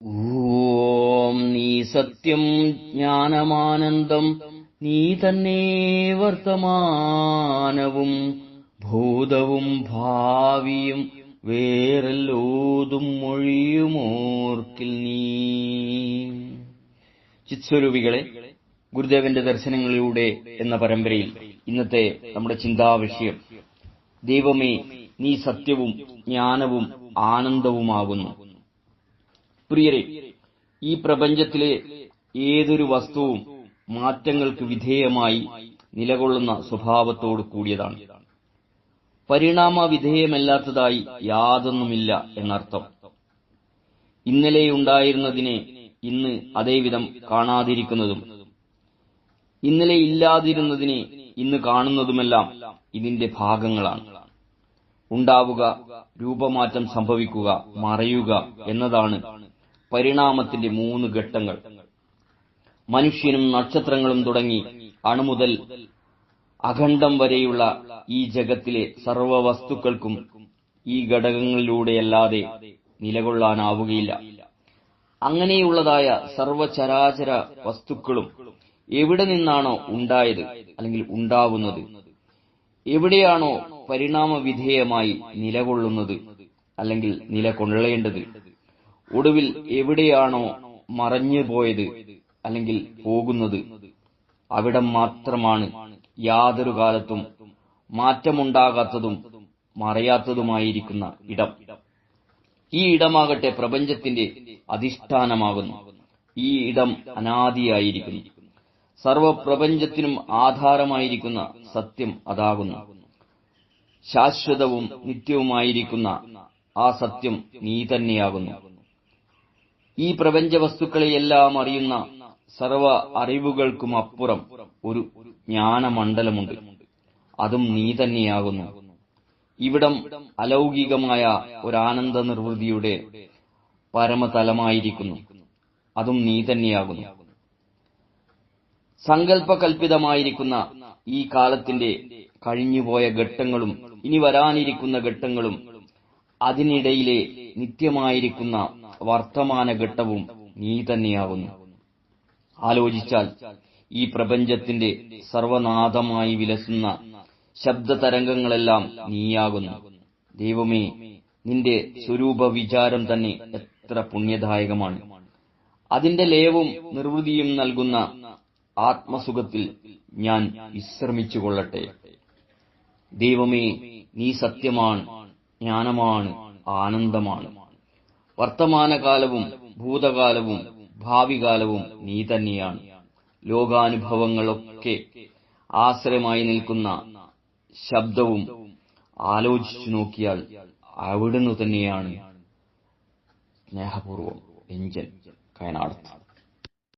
ഓം നീ സത്യം ജ്ഞാനമാനന്ദം നീ തന്നെ വർത്തമാനവും ഭൂതവും ഭാവിയും വേറെല്ലോതും മൊഴിയുമോർക്കിൽ നീ. ചിത്സ്വരൂപികളെ, ഗുരുദേവന്റെ ദർശനങ്ങളിലൂടെ എന്ന പരമ്പരയിൽ ഇന്നത്തെ നമ്മുടെ ചിന്താവിഷയം ദൈവമേ നീ സത്യവും ജ്ഞാനവും ആനന്ദവുമാകുന്നു. പ്രിയരെ, ഈ പ്രപഞ്ചത്തിലെ ഏതൊരു വസ്തുവും മാറ്റങ്ങൾക്ക് വിധേയമായി നിലകൊള്ളുന്ന സ്വഭാവത്തോടു കൂടിയതാണ്. പരിണാമ വിധേയമല്ലാത്തതായി യാതൊന്നുമില്ല എന്നർത്ഥം. ഇന്നലെയുണ്ടായിരുന്നതിനെ ഇന്ന് അതേവിധം കാണാതിരിക്കുന്നതും ഇന്നലെ ഇല്ലാതിരുന്നതിനെ ഇന്ന് കാണുന്നതുമെല്ലാം ഇതിന്റെ ഭാഗങ്ങളാണ്. ഉണ്ടാവുക, രൂപമാറ്റം സംഭവിക്കുക, മറയുക എന്നതാണ് പരിണാമത്തിന്റെ 3 ഘട്ടങ്ങൾ. മനുഷ്യനും നക്ഷത്രങ്ങളും തുടങ്ങി അണുമുതൽ അഖണ്ഡം വരെയുള്ള ഈ ജഗത്തിലെ സർവ്വ വസ്തുക്കൾക്കും ഈ ഘടകങ്ങളിലൂടെയല്ലാതെ നിലകൊള്ളാനാവുകയില്ല. അങ്ങനെയുള്ളതായ സർവ്വചരാചര വസ്തുക്കളും എവിടെ നിന്നാണോ ഉണ്ടായത് അല്ലെങ്കിൽ ഉണ്ടാവുന്നത്, എവിടെയാണോ പരിണാമവിധേയമായി നിലകൊള്ളുന്നത് അല്ലെങ്കിൽ നിലകൊള്ളേണ്ടത്, ഒടുവിൽ എവിടെയാണോ മറഞ്ഞുപോയത് അല്ലെങ്കിൽ പോകുന്നത്, അവിടം മാത്രമാണ് യാതൊരു കാലത്തും മാറ്റമുണ്ടാകാത്തതും മറയാത്തതുമായിരിക്കുന്ന ഇടം. ഈ ഇടമാകട്ടെ പ്രപഞ്ചത്തിന്റെ അധിഷ്ഠാനമാകുന്നു. ഈ ഇടം അനാദിയായിരിക്കുന്നു. സർവപ്രപഞ്ചത്തിനും ആധാരമായിരിക്കുന്ന സത്യം അതാകുന്നു. ശാശ്വതവും നിത്യവുമായിരിക്കുന്ന ആ സത്യം നീ തന്നെയാകുന്നു. ഈ പ്രപഞ്ചവസ്തുക്കളെയെല്ലാം അറിയുന്ന സർവ അറിവുകൾക്കുമപ്പുറം ഒരു ജ്ഞാനമണ്ഡലമുണ്ട്. അതും നീ തന്നെയാകുന്നു. ഇവിടം അലൗകികമായ ഒരാനന്ദ നിർവൃതിയുടെ പരമതലമായിരിക്കുന്നു. അതും നീ തന്നെയാകുന്നു. സങ്കല്പകൽപ്പിതമായിരിക്കുന്ന ഈ കാലത്തിന്റെ കഴിഞ്ഞുപോയ ഘട്ടങ്ങളും ഇനി വരാനിരിക്കുന്ന ഘട്ടങ്ങളും അതിനിടയിലെ നിത്യമായിരിക്കുന്ന വർത്തമാനഘട്ടവും നീ തന്നെയാകുന്നു. ആലോചിച്ചാൽ ഈ പ്രപഞ്ചത്തിന്റെ സർവനാദമായി വിലസുന്ന ശബ്ദതരംഗങ്ങളെല്ലാം നീയാകുന്നു. ദൈവമേ, നിന്റെ സ്വരൂപ വിചാരം തന്നെ എത്ര പുണ്യദായകമാണ്. അതിന്റെ ലയവും നിർവൃതിയും നൽകുന്ന ആത്മസുഖത്തിൽ ഞാൻ വിശ്രമിച്ചുകൊള്ളട്ടെ. ദൈവമേ, നീ സത്യമാണ്, ജ്ഞാനമാണ്, ആനന്ദമാണ്. വർത്തമാനകാലവും ഭൂതകാലവും ഭാവികാലവും നീ തന്നെയാണ്. ലോകാനുഭവങ്ങളൊക്കെ ആശ്രയമായി നിൽക്കുന്ന ശബ്ദവും ആലോചിച്ചു നോക്കിയാൽ അവിടുന്ന് തന്നെയാണ്. സ്നേഹപൂർവം, രഞ്ജൻ, കയനാടത്ത്.